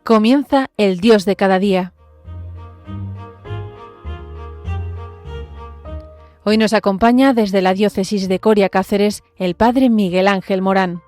Comienza el Dios de cada día. Hoy nos acompaña desde la diócesis de Coria Cáceres el padre Miguel Ángel Morán.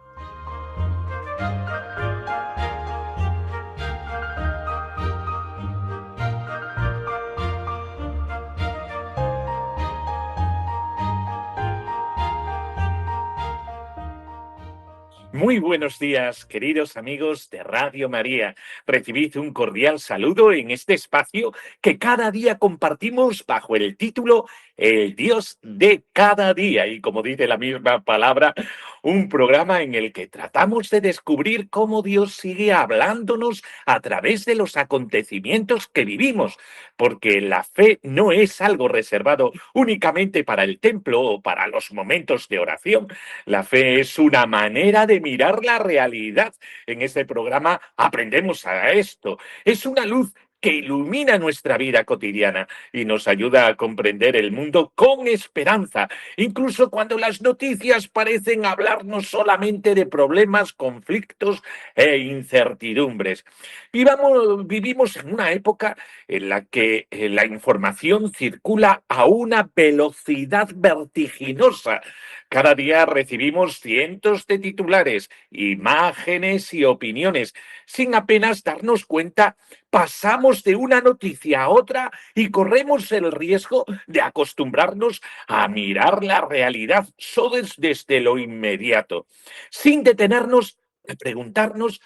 Muy buenos días, queridos amigos de Radio María. Recibid un cordial saludo en este espacio que cada día compartimos bajo el título El Dios de cada día. Y como dice la misma palabra, un programa en el que tratamos de descubrir cómo Dios sigue hablándonos a través de los acontecimientos que vivimos, porque la fe no es algo reservado únicamente para el templo o para los momentos de oración. La fe es una manera de mirar la realidad. En este programa aprendemos a esto. Es una luz que ilumina nuestra vida cotidiana y nos ayuda a comprender el mundo con esperanza, incluso cuando las noticias parecen hablarnos solamente de problemas, conflictos e incertidumbres. Vivimos en una época en la que la información circula a una velocidad vertiginosa. Cada día recibimos cientos de titulares, imágenes y opiniones. Sin apenas darnos cuenta, pasamos de una noticia a otra y corremos el riesgo de acostumbrarnos a mirar la realidad solo desde lo inmediato, sin detenernos a preguntarnos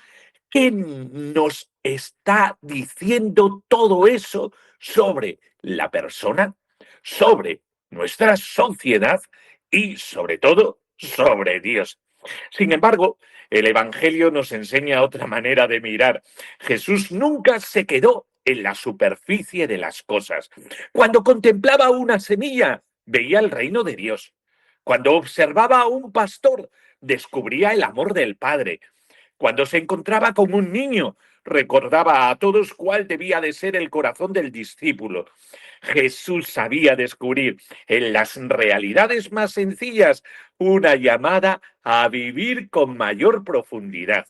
qué nos está diciendo todo eso sobre la persona, sobre nuestra sociedad y, sobre todo, sobre Dios. Sin embargo, el Evangelio nos enseña otra manera de mirar. Jesús nunca se quedó en la superficie de las cosas. Cuando contemplaba una semilla, veía el reino de Dios. Cuando observaba a un pastor, descubría el amor del Padre. Cuando se encontraba con un niño, recordaba a todos cuál debía de ser el corazón del discípulo. Jesús sabía descubrir en las realidades más sencillas una llamada a vivir con mayor profundidad.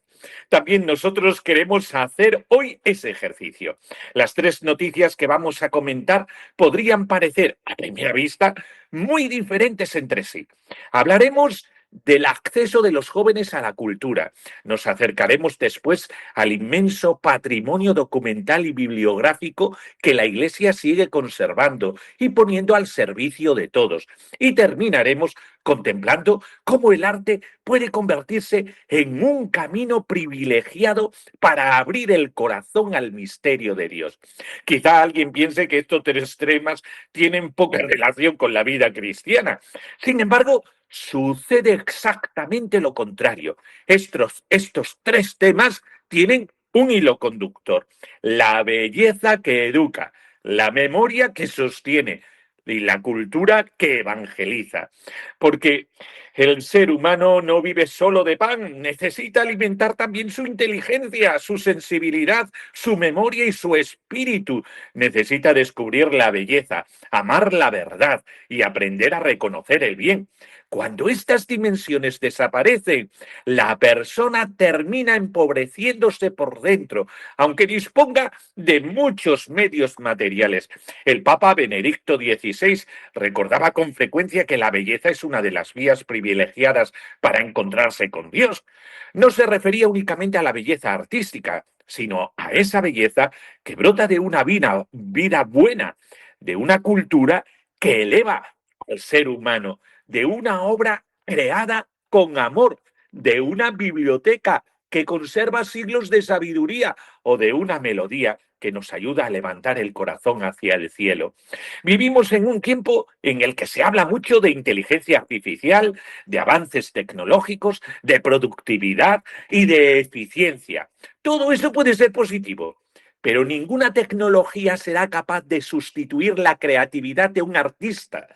También nosotros queremos hacer hoy ese ejercicio. Las tres noticias que vamos a comentar podrían parecer, a primera vista, muy diferentes entre sí. Hablaremos del acceso de los jóvenes a la cultura. Nos acercaremos después al inmenso patrimonio documental y bibliográfico que la Iglesia sigue conservando y poniendo al servicio de todos. Y terminaremos contemplando cómo el arte puede convertirse en un camino privilegiado para abrir el corazón al misterio de Dios. Quizá alguien piense que estos tres temas tienen poca relación con la vida cristiana. Sin embargo, sucede exactamente lo contrario. Estos tres temas tienen un hilo conductor: la belleza que educa, la memoria que sostiene y la cultura que evangeliza. Porque el ser humano no vive solo de pan, necesita alimentar también su inteligencia, su sensibilidad, su memoria y su espíritu. Necesita descubrir la belleza, amar la verdad y aprender a reconocer el bien. Cuando estas dimensiones desaparecen, la persona termina empobreciéndose por dentro, aunque disponga de muchos medios materiales. El Papa Benedicto XVI recordaba con frecuencia que la belleza es una de las vías privilegiadas para encontrarse con Dios. No se refería únicamente a la belleza artística, sino a esa belleza que brota de una vida buena, de una cultura que eleva al ser humano, de una obra creada con amor, de una biblioteca que conserva siglos de sabiduría o de una melodía que nos ayuda a levantar el corazón hacia el cielo. Vivimos en un tiempo en el que se habla mucho de inteligencia artificial, de avances tecnológicos, de productividad y de eficiencia. Todo eso puede ser positivo, pero ninguna tecnología será capaz de sustituir la creatividad de un artista,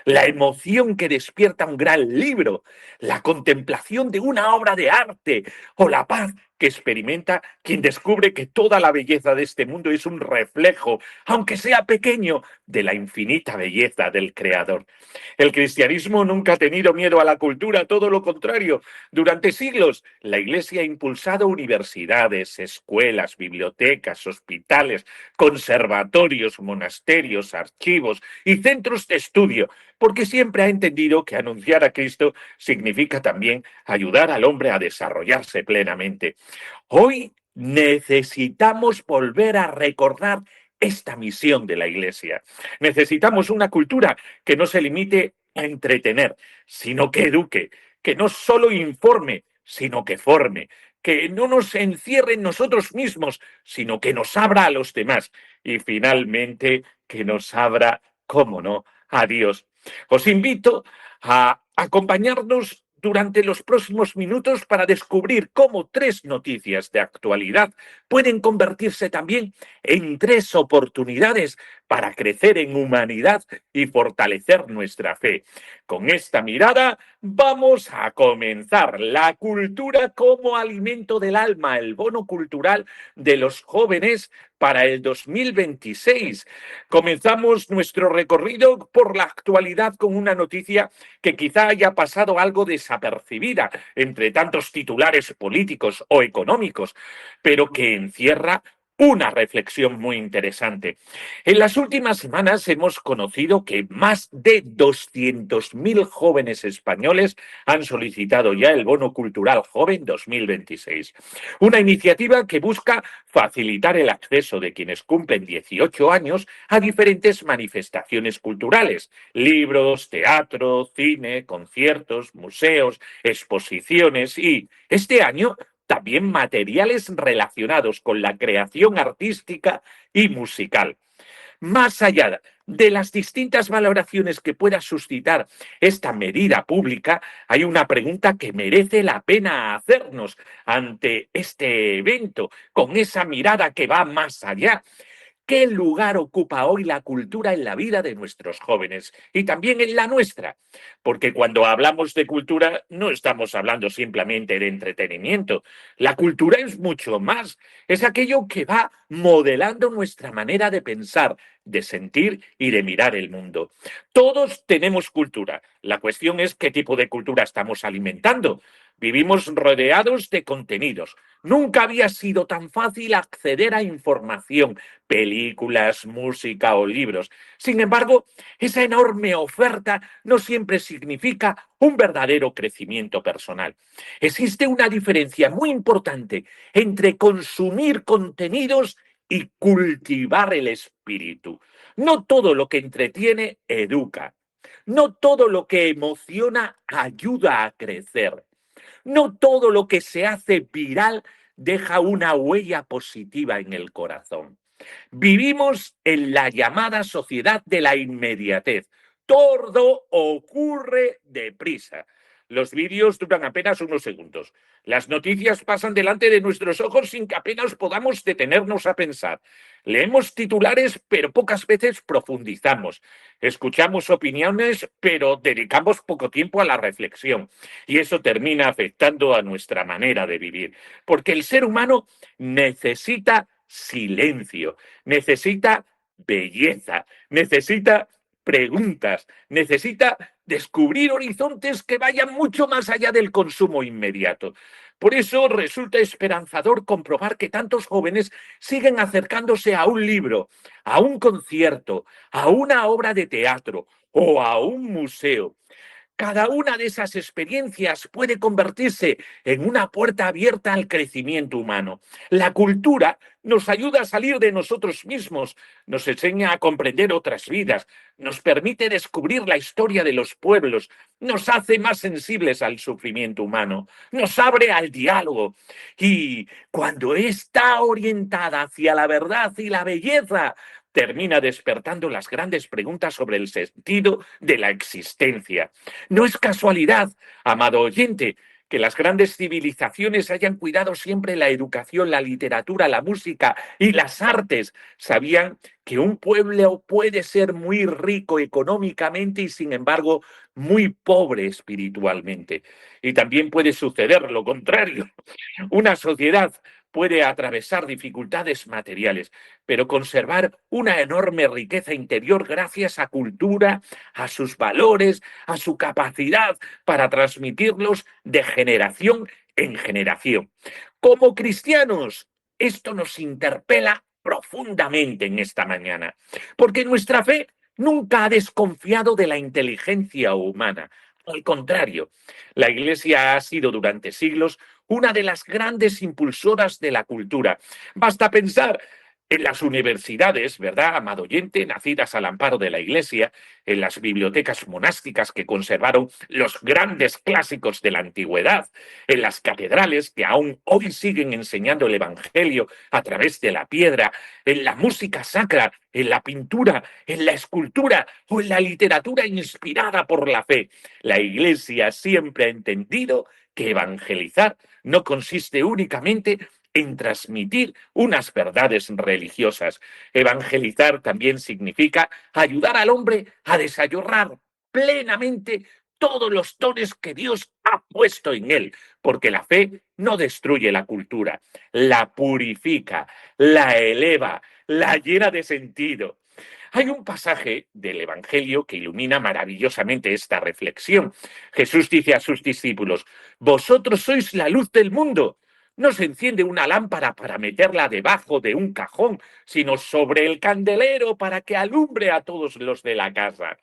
la emoción que despierta un gran libro, la contemplación de una obra de arte o la paz que experimenta quien descubre que toda la belleza de este mundo es un reflejo, aunque sea pequeño, de la infinita belleza del Creador. El cristianismo nunca ha tenido miedo a la cultura, todo lo contrario. Durante siglos, la Iglesia ha impulsado universidades, escuelas, bibliotecas, hospitales, conservatorios, monasterios, archivos y centros de estudio, porque siempre ha entendido que anunciar a Cristo significa también ayudar al hombre a desarrollarse plenamente. Hoy necesitamos volver a recordar esta misión de la Iglesia. Necesitamos una cultura que no se limite a entretener, sino que eduque, que no solo informe, sino que forme, que no nos encierre en nosotros mismos, sino que nos abra a los demás y finalmente que nos abra, cómo no, a Dios. Os invito a acompañarnos durante los próximos minutos para descubrir cómo 3 noticias de actualidad pueden convertirse también en 3 oportunidades para crecer en humanidad y fortalecer nuestra fe. Con esta mirada vamos a comenzar la cultura como alimento del alma, el bono cultural de los jóvenes para el 2026. Comenzamos nuestro recorrido por la actualidad con una noticia que quizá haya pasado algo desapercibida entre tantos titulares políticos o económicos, pero que encierra una reflexión muy interesante. En las últimas semanas hemos conocido que más de 200.000 jóvenes españoles han solicitado ya el Bono Cultural Joven 2026. Una iniciativa que busca facilitar el acceso de quienes cumplen 18 años a diferentes manifestaciones culturales: libros, teatro, cine, conciertos, museos, exposiciones y, este año, también materiales relacionados con la creación artística y musical. Más allá de las distintas valoraciones que pueda suscitar esta medida pública, hay una pregunta que merece la pena hacernos ante este evento, con esa mirada que va más allá. ¿Qué lugar ocupa hoy la cultura en la vida de nuestros jóvenes y también en la nuestra? Porque cuando hablamos de cultura no estamos hablando simplemente de entretenimiento. La cultura es mucho más. Es aquello que va modelando nuestra manera de pensar, de sentir y de mirar el mundo. Todos tenemos cultura. La cuestión es qué tipo de cultura estamos alimentando. Vivimos rodeados de contenidos. Nunca había sido tan fácil acceder a información, películas, música o libros. Sin embargo, esa enorme oferta no siempre significa un verdadero crecimiento personal. Existe una diferencia muy importante entre consumir contenidos y cultivar el espíritu. No todo lo que entretiene educa. No todo lo que emociona ayuda a crecer. No todo lo que se hace viral deja una huella positiva en el corazón. Vivimos en la llamada sociedad de la inmediatez. Todo ocurre deprisa. Los vídeos duran apenas unos segundos. Las noticias pasan delante de nuestros ojos sin que apenas podamos detenernos a pensar. Leemos titulares, pero pocas veces profundizamos. Escuchamos opiniones, pero dedicamos poco tiempo a la reflexión. Y eso termina afectando a nuestra manera de vivir. Porque el ser humano necesita silencio, necesita belleza, necesita preguntas, necesita descubrir horizontes que vayan mucho más allá del consumo inmediato. Por eso resulta esperanzador comprobar que tantos jóvenes siguen acercándose a un libro, a un concierto, a una obra de teatro o a un museo. Cada una de esas experiencias puede convertirse en una puerta abierta al crecimiento humano. La cultura nos ayuda a salir de nosotros mismos, nos enseña a comprender otras vidas, nos permite descubrir la historia de los pueblos, nos hace más sensibles al sufrimiento humano, nos abre al diálogo. Y cuando está orientada hacia la verdad y la belleza, termina despertando las grandes preguntas sobre el sentido de la existencia. No es casualidad, amado oyente, que las grandes civilizaciones hayan cuidado siempre la educación, la literatura, la música y las artes. Sabían que un pueblo puede ser muy rico económicamente y, sin embargo, muy pobre espiritualmente. Y también puede suceder lo contrario. Una sociedad puede atravesar dificultades materiales, pero conservar una enorme riqueza interior gracias a cultura, a sus valores, a su capacidad para transmitirlos de generación en generación. Como cristianos, esto nos interpela profundamente en esta mañana, porque nuestra fe nunca ha desconfiado de la inteligencia humana. Al contrario, la Iglesia ha sido durante siglos una de las grandes impulsoras de la cultura. Basta pensar en las universidades, ¿verdad, amado oyente? Nacidas al amparo de la Iglesia, en las bibliotecas monásticas que conservaron los grandes clásicos de la antigüedad, en las catedrales que aún hoy siguen enseñando el Evangelio a través de la piedra, en la música sacra, en la pintura, en la escultura o en la literatura inspirada por la fe. La Iglesia siempre ha entendido que evangelizar no consiste únicamente en transmitir unas verdades religiosas. Evangelizar también significa ayudar al hombre a desarrollar plenamente todos los dones que Dios ha puesto en él, porque la fe no destruye la cultura, la purifica, la eleva, la llena de sentido. Hay un pasaje del Evangelio que ilumina maravillosamente esta reflexión. Jesús dice a sus discípulos: vosotros sois la luz del mundo. No se enciende una lámpara para meterla debajo de un cajón, sino sobre el candelero para que alumbre a todos los de la casa.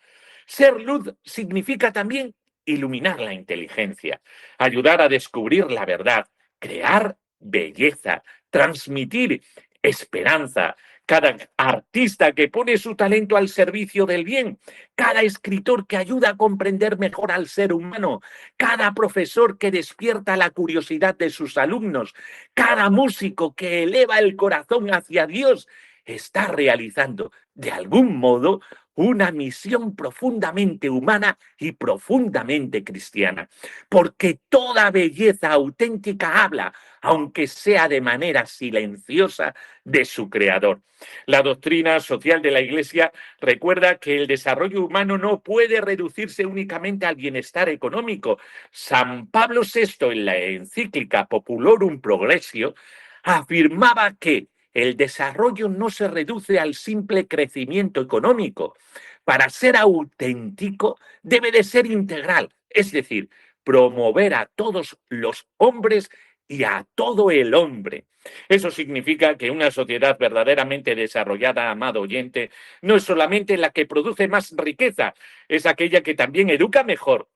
Ser luz significa también iluminar la inteligencia, ayudar a descubrir la verdad, crear belleza, transmitir esperanza. Cada artista que pone su talento al servicio del bien, cada escritor que ayuda a comprender mejor al ser humano, cada profesor que despierta la curiosidad de sus alumnos, cada músico que eleva el corazón hacia Dios, está realizando de algún modo una misión profundamente humana y profundamente cristiana, porque toda belleza auténtica habla, aunque sea de manera silenciosa, de su creador. La doctrina social de la Iglesia recuerda que el desarrollo humano no puede reducirse únicamente al bienestar económico. San Pablo VI, en la encíclica Populorum Progressio, afirmaba que el desarrollo no se reduce al simple crecimiento económico. Para ser auténtico, debe de ser integral, es decir, promover a todos los hombres y a todo el hombre. Eso significa que una sociedad verdaderamente desarrollada, amado oyente, no es solamente la que produce más riqueza, es aquella que también educa mejor,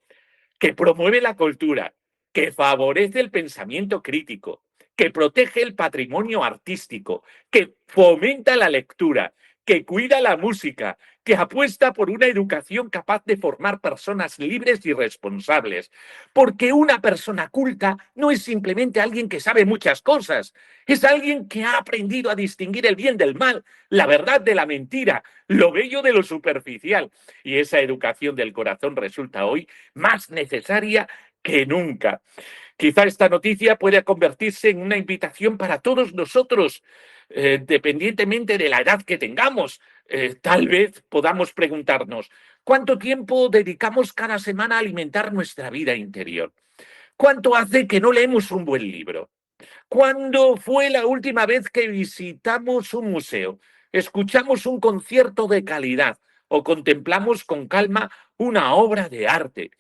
que promueve la cultura, que favorece el pensamiento crítico, que protege el patrimonio artístico, que fomenta la lectura, que cuida la música, que apuesta por una educación capaz de formar personas libres y responsables. Porque una persona culta no es simplemente alguien que sabe muchas cosas, es alguien que ha aprendido a distinguir el bien del mal, la verdad de la mentira, lo bello de lo superficial. Y esa educación del corazón resulta hoy más necesaria que nunca. Quizá esta noticia pueda convertirse en una invitación para todos nosotros, dependientemente de la edad que tengamos. Tal vez podamos preguntarnos: ¿cuánto tiempo dedicamos cada semana a alimentar nuestra vida interior? ¿Cuánto hace que no leemos un buen libro? ¿Cuándo fue la última vez que visitamos un museo, escuchamos un concierto de calidad o contemplamos con calma una obra de arte?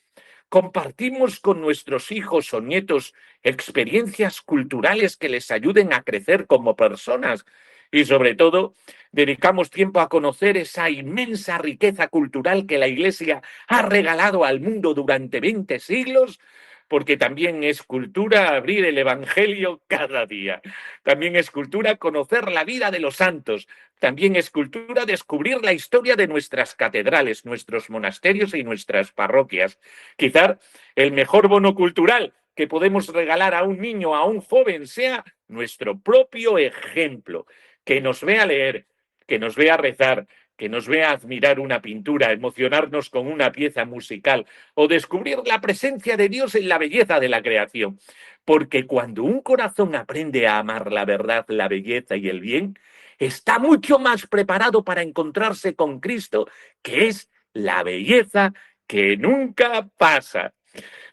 Compartimos con nuestros hijos o nietos experiencias culturales que les ayuden a crecer como personas y, sobre todo, dedicamos tiempo a conocer esa inmensa riqueza cultural que la Iglesia ha regalado al mundo durante 20 siglos, porque también es cultura abrir el Evangelio cada día. También es cultura conocer la vida de los santos. También es cultura descubrir la historia de nuestras catedrales, nuestros monasterios y nuestras parroquias. Quizá el mejor bono cultural que podemos regalar a un niño, a un joven, sea nuestro propio ejemplo, que nos vea leer, que nos vea rezar, que nos vea admirar una pintura, emocionarnos con una pieza musical o descubrir la presencia de Dios en la belleza de la creación. Porque cuando un corazón aprende a amar la verdad, la belleza y el bien, está mucho más preparado para encontrarse con Cristo, que es la belleza que nunca pasa.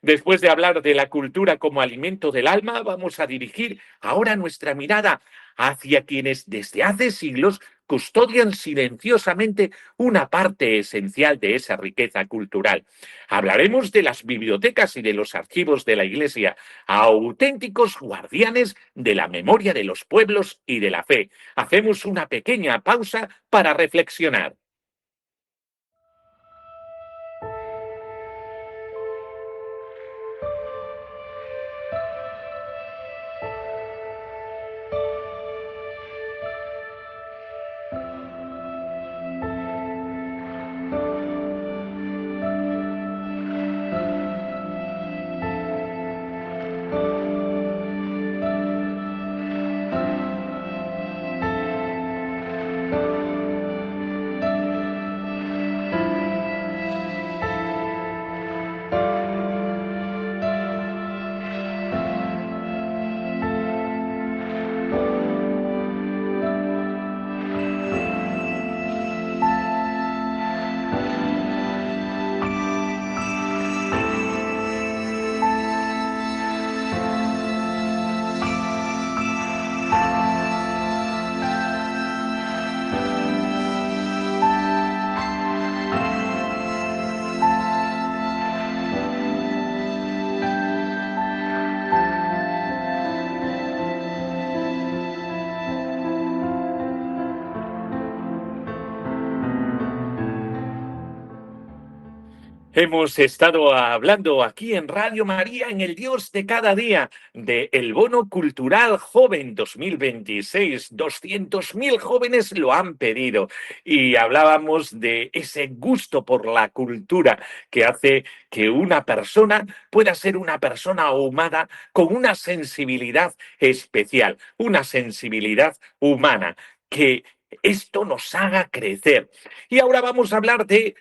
Después de hablar de la cultura como alimento del alma, vamos a dirigir ahora nuestra mirada hacia quienes desde hace siglos custodian silenciosamente una parte esencial de esa riqueza cultural. Hablaremos de las bibliotecas y de los archivos de la Iglesia, auténticos guardianes de la memoria de los pueblos y de la fe. Hacemos una pequeña pausa para reflexionar. Hemos estado hablando aquí en Radio María, en el Dios de cada día, de el Bono Cultural Joven 2026. 200.000 jóvenes lo han pedido y hablábamos de ese gusto por la cultura que hace que una persona pueda ser una persona humana con una sensibilidad especial, una sensibilidad humana, que esto nos haga crecer. Y ahora vamos a hablar de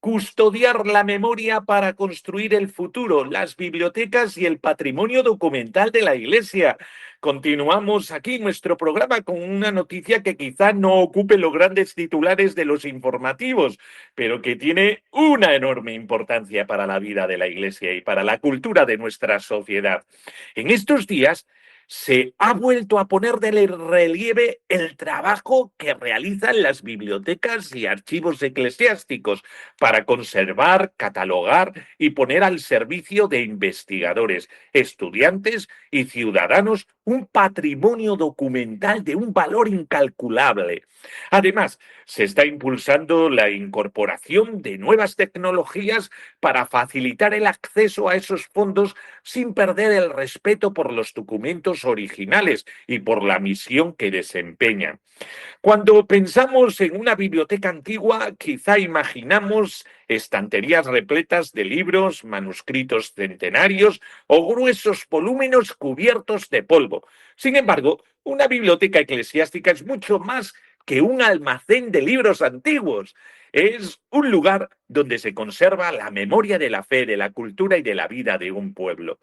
custodiar la memoria para construir el futuro, las bibliotecas y el patrimonio documental de la Iglesia. Continuamos aquí nuestro programa con una noticia que quizá no ocupe los grandes titulares de los informativos, pero que tiene una enorme importancia para la vida de la Iglesia y para la cultura de nuestra sociedad. En estos días se ha vuelto a poner de relieve el trabajo que realizan las bibliotecas y archivos eclesiásticos para conservar, catalogar y poner al servicio de investigadores, estudiantes y ciudadanos un patrimonio documental de un valor incalculable. Además, se está impulsando la incorporación de nuevas tecnologías para facilitar el acceso a esos fondos sin perder el respeto por los documentos originales y por la misión que desempeñan. Cuando pensamos en una biblioteca antigua, quizá imaginamos estanterías repletas de libros, manuscritos centenarios o gruesos volúmenes cubiertos de polvo. Sin embargo, una biblioteca eclesiástica es mucho más que un almacén de libros antiguos. Es un lugar donde se conserva la memoria de la fe, de la cultura y de la vida de un pueblo.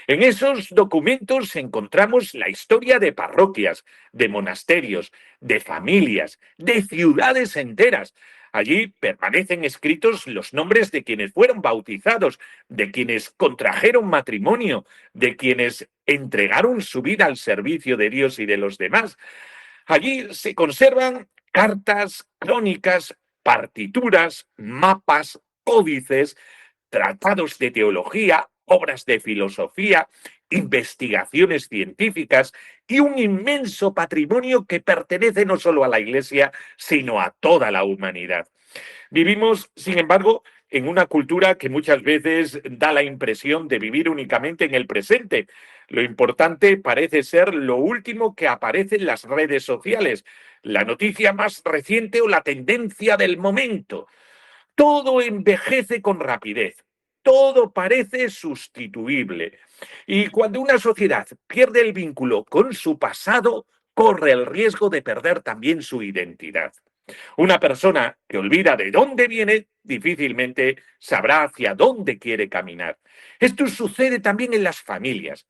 En esos documentos encontramos la historia de parroquias, de monasterios, de familias, de ciudades enteras. Allí permanecen escritos los nombres de quienes fueron bautizados, de quienes contrajeron matrimonio, de quienes entregaron su vida al servicio de Dios y de los demás. Allí se conservan cartas, crónicas, partituras, mapas, códices, tratados de teología, obras de filosofía, investigaciones científicas y un inmenso patrimonio que pertenece no solo a la Iglesia, sino a toda la humanidad. Vivimos, sin embargo, en una cultura que muchas veces da la impresión de vivir únicamente en el presente. Lo importante parece ser lo último que aparece en las redes sociales, la noticia más reciente o la tendencia del momento. Todo envejece con rapidez, todo parece sustituible. Y cuando una sociedad pierde el vínculo con su pasado, corre el riesgo de perder también su identidad. Una persona que olvida de dónde viene difícilmente sabrá hacia dónde quiere caminar. Esto sucede también en las familias.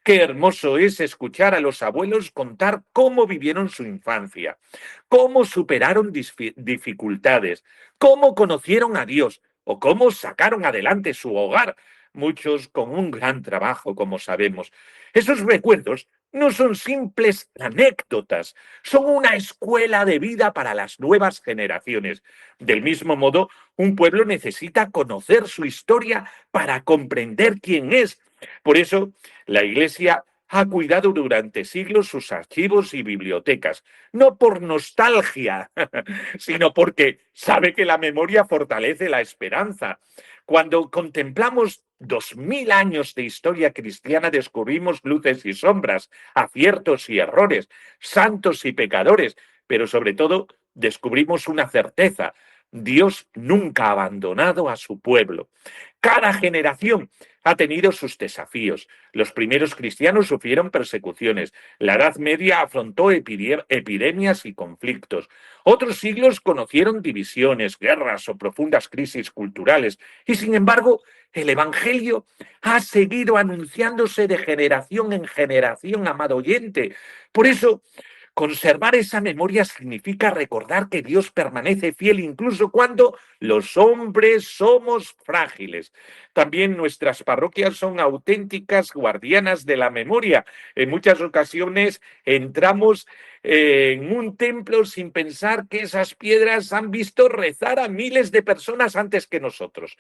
Qué hermoso es escuchar a los abuelos contar cómo vivieron su infancia, cómo superaron dificultades, cómo conocieron a Dios o cómo sacaron adelante su hogar, muchos con un gran trabajo, como sabemos. Esos recuerdos no son simples anécdotas, son una escuela de vida para las nuevas generaciones. Del mismo modo, un pueblo necesita conocer su historia para comprender quién es. Por eso, la Iglesia ha cuidado durante siglos sus archivos y bibliotecas, no por nostalgia, sino porque sabe que la memoria fortalece la esperanza. Cuando contemplamos 2000 años de historia cristiana, descubrimos luces y sombras, aciertos y errores, santos y pecadores, pero sobre todo descubrimos una certeza: Dios nunca ha abandonado a su pueblo. Cada generación ha tenido sus desafíos. Los primeros cristianos sufrieron persecuciones. La Edad Media afrontó epidemias y conflictos. Otros siglos conocieron divisiones, guerras o profundas crisis culturales. Y sin embargo, el Evangelio ha seguido anunciándose de generación en generación, amado oyente. Por eso, conservar esa memoria significa recordar que Dios permanece fiel incluso cuando los hombres somos frágiles. También nuestras parroquias son auténticas guardianas de la memoria. En muchas ocasiones entramos en un templo sin pensar que esas piedras han visto rezar a miles de personas antes que nosotros.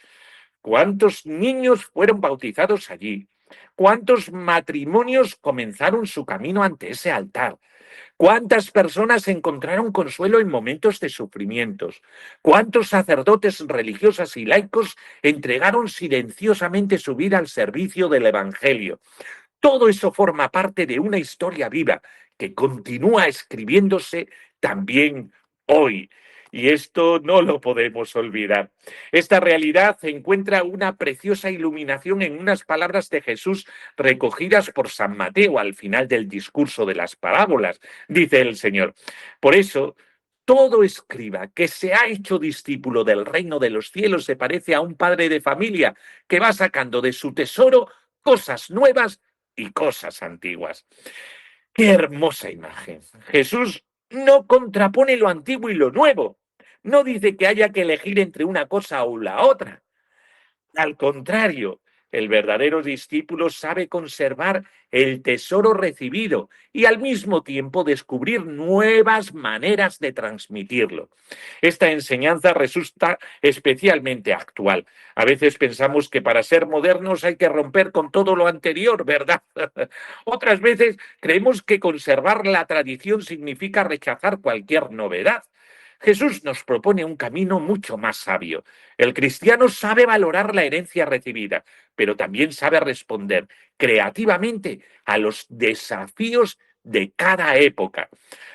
¿Cuántos niños fueron bautizados allí? ¿Cuántos matrimonios comenzaron su camino ante ese altar? ¿Cuántas personas encontraron consuelo en momentos de sufrimientos? ¿Cuántos sacerdotes religiosas y laicos entregaron silenciosamente su vida al servicio del Evangelio? Todo eso forma parte de una historia viva que continúa escribiéndose también hoy. Y esto no lo podemos olvidar. Esta realidad encuentra una preciosa iluminación en unas palabras de Jesús recogidas por San Mateo al final del discurso de las parábolas. Dice el Señor: por eso, todo escriba que se ha hecho discípulo del reino de los cielos se parece a un padre de familia que va sacando de su tesoro cosas nuevas y cosas antiguas. ¡Qué hermosa imagen! Jesús no contrapone lo antiguo y lo nuevo. No dice que haya que elegir entre una cosa o la otra. Al contrario, el verdadero discípulo sabe conservar el tesoro recibido y al mismo tiempo descubrir nuevas maneras de transmitirlo. Esta enseñanza resulta especialmente actual. A veces pensamos que para ser modernos hay que romper con todo lo anterior, ¿verdad? Otras veces creemos que conservar la tradición significa rechazar cualquier novedad. Jesús nos propone un camino mucho más sabio. El cristiano sabe valorar la herencia recibida, pero también sabe responder creativamente a los desafíos de cada época.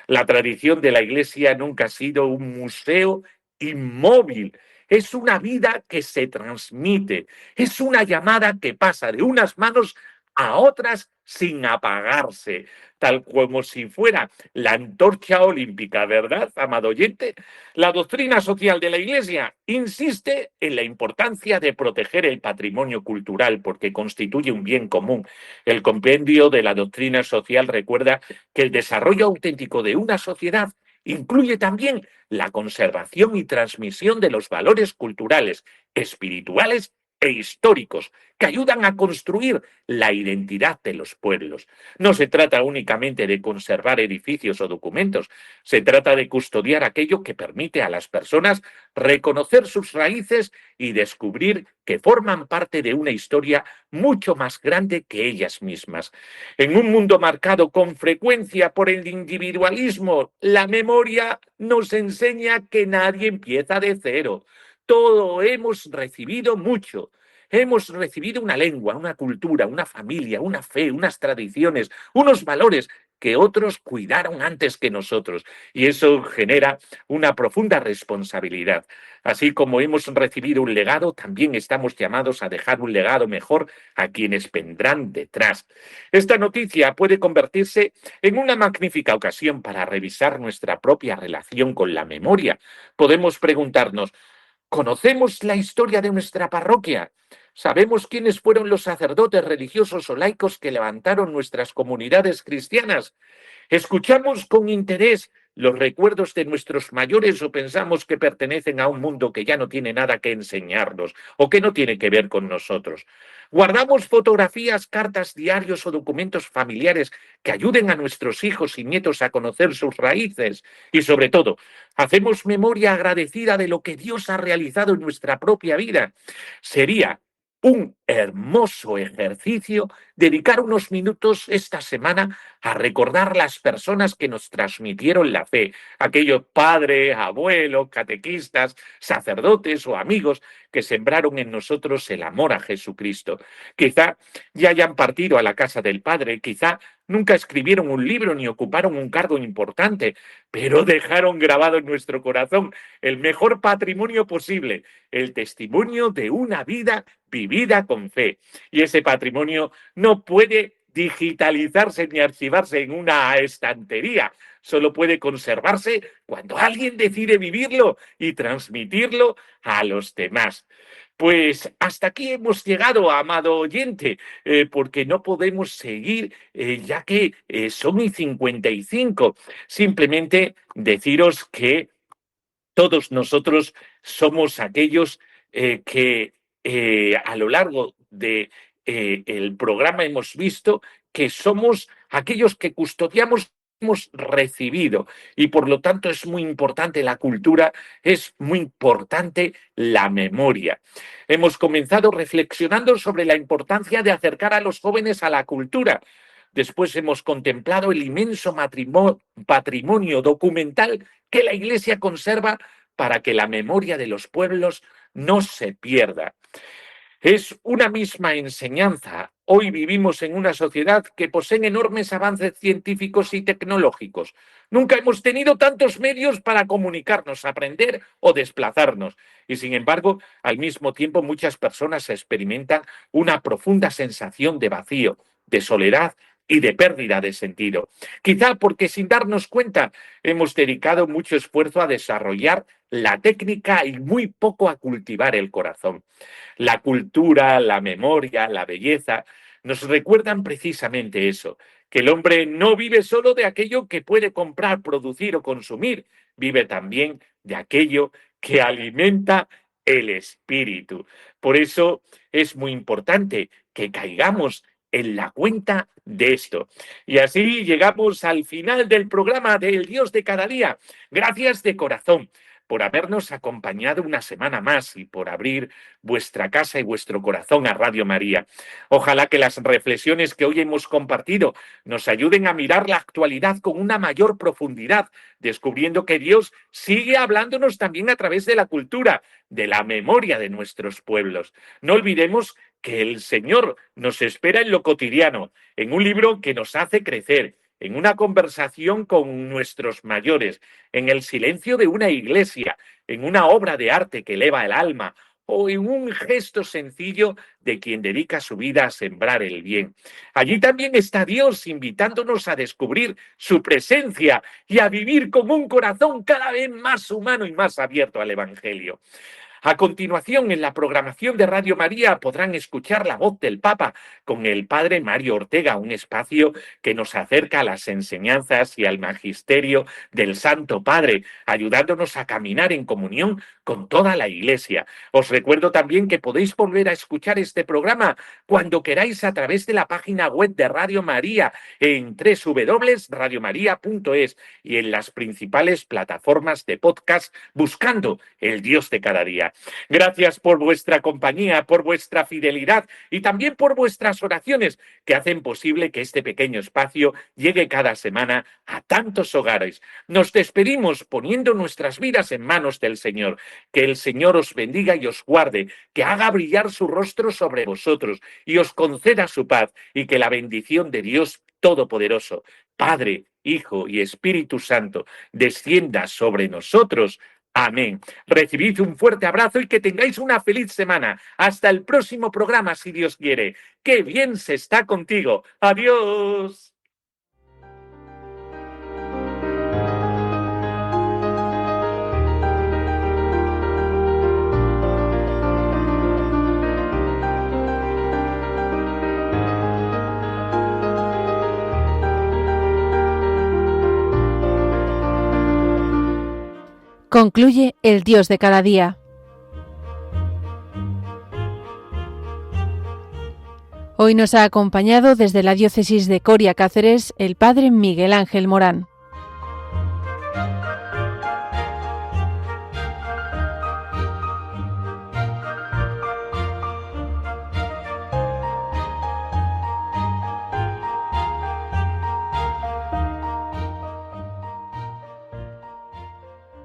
La tradición de la Iglesia nunca ha sido un museo inmóvil. Es una vida que se transmite, es una llamada que pasa de unas manos a otras sin apagarse, tal como si fuera la antorcha olímpica, ¿verdad, amado oyente? La doctrina social de la Iglesia insiste en la importancia de proteger el patrimonio cultural porque constituye un bien común. El compendio de la doctrina social recuerda que el desarrollo auténtico de una sociedad incluye también la conservación y transmisión de los valores culturales, espirituales e históricos que ayudan a construir la identidad de los pueblos. No se trata únicamente de conservar edificios o documentos, se trata de custodiar aquello que permite a las personas reconocer sus raíces y descubrir que forman parte de una historia mucho más grande que ellas mismas. En un mundo marcado con frecuencia por el individualismo, la memoria nos enseña que nadie empieza de cero. Todo hemos recibido mucho. Hemos recibido una lengua, una cultura, una familia, una fe, unas tradiciones, unos valores que otros cuidaron antes que nosotros. Y eso genera una profunda responsabilidad. Así como hemos recibido un legado, también estamos llamados a dejar un legado mejor a quienes vendrán detrás. Esta noticia puede convertirse en una magnífica ocasión para revisar nuestra propia relación con la memoria. Podemos preguntarnos, ¿conocemos la historia de nuestra parroquia? ¿Sabemos quiénes fueron los sacerdotes religiosos o laicos que levantaron nuestras comunidades cristianas? ¿Escuchamos con interés los recuerdos de nuestros mayores o pensamos que pertenecen a un mundo que ya no tiene nada que enseñarnos o que no tiene que ver con nosotros? ¿Guardamos fotografías, cartas, diarios o documentos familiares que ayuden a nuestros hijos y nietos a conocer sus raíces? Y sobre todo, ¿hacemos memoria agradecida de lo que Dios ha realizado en nuestra propia vida? Sería un hermoso ejercicio dedicar unos minutos esta semana a recordar las personas que nos transmitieron la fe, aquellos padres, abuelos, catequistas, sacerdotes o amigos que sembraron en nosotros el amor a Jesucristo. Quizá ya hayan partido a la casa del Padre, quizá nunca escribieron un libro ni ocuparon un cargo importante, pero dejaron grabado en nuestro corazón el mejor patrimonio posible, el testimonio de una vida vivida con fe. Y ese patrimonio no puede digitalizarse ni archivarse en una estantería. Solo puede conservarse cuando alguien decide vivirlo y transmitirlo a los demás. Pues hasta aquí hemos llegado, amado oyente, porque no podemos seguir, ya que son y 55. Simplemente deciros que todos nosotros somos aquellos que a lo largo de el programa hemos visto que somos aquellos que custodiamos hemos recibido y por lo tanto es muy importante la cultura, es muy importante la memoria. Hemos comenzado reflexionando sobre la importancia de acercar a los jóvenes a la cultura. Después hemos contemplado el inmenso patrimonio documental que la Iglesia conserva para que la memoria de los pueblos no se pierda. Es una misma enseñanza. Hoy vivimos en una sociedad que posee enormes avances científicos y tecnológicos. Nunca hemos tenido tantos medios para comunicarnos, aprender o desplazarnos. Y sin embargo, al mismo tiempo, muchas personas experimentan una profunda sensación de vacío, de soledad y de pérdida de sentido. Quizá porque sin darnos cuenta hemos dedicado mucho esfuerzo a desarrollar la técnica y muy poco a cultivar el corazón. La cultura, la memoria, la belleza nos recuerdan precisamente eso, que el hombre no vive solo de aquello que puede comprar, producir o consumir, vive también de aquello que alimenta el espíritu. Por eso es muy importante que caigamos en la cuenta de esto. Y así llegamos al final del programa del Dios de cada día. Gracias de corazón por habernos acompañado una semana más y por abrir vuestra casa y vuestro corazón a Radio María. Ojalá que las reflexiones que hoy hemos compartido nos ayuden a mirar la actualidad con una mayor profundidad, descubriendo que Dios sigue hablándonos también a través de la cultura, de la memoria de nuestros pueblos. No olvidemos que el Señor nos espera en lo cotidiano, en un libro que nos hace crecer, en una conversación con nuestros mayores, en el silencio de una iglesia, en una obra de arte que eleva el alma o en un gesto sencillo de quien dedica su vida a sembrar el bien. Allí también está Dios invitándonos a descubrir su presencia y a vivir con un corazón cada vez más humano y más abierto al Evangelio. A continuación, en la programación de Radio María podrán escuchar la voz del Papa con el Padre Mario Ortega, un espacio que nos acerca a las enseñanzas y al magisterio del Santo Padre, ayudándonos a caminar en comunión con toda la Iglesia. Os recuerdo también que podéis volver a escuchar este programa cuando queráis a través de la página web de Radio María en www.radiomaria.es y en las principales plataformas de podcast buscando el Dios de cada día. Gracias por vuestra compañía, por vuestra fidelidad y también por vuestras oraciones que hacen posible que este pequeño espacio llegue cada semana a tantos hogares. Nos despedimos poniendo nuestras vidas en manos del Señor. Que el Señor os bendiga y os guarde, que haga brillar su rostro sobre vosotros y os conceda su paz y que la bendición de Dios Todopoderoso, Padre, Hijo y Espíritu Santo, descienda sobre nosotros. Amén. Recibid un fuerte abrazo y que tengáis una feliz semana. Hasta el próximo programa, si Dios quiere. ¡Qué bien se está contigo! ¡Adiós! Concluye el Dios de cada día. Hoy nos ha acompañado desde la diócesis de Coria Cáceres el padre Miguel Ángel Morán.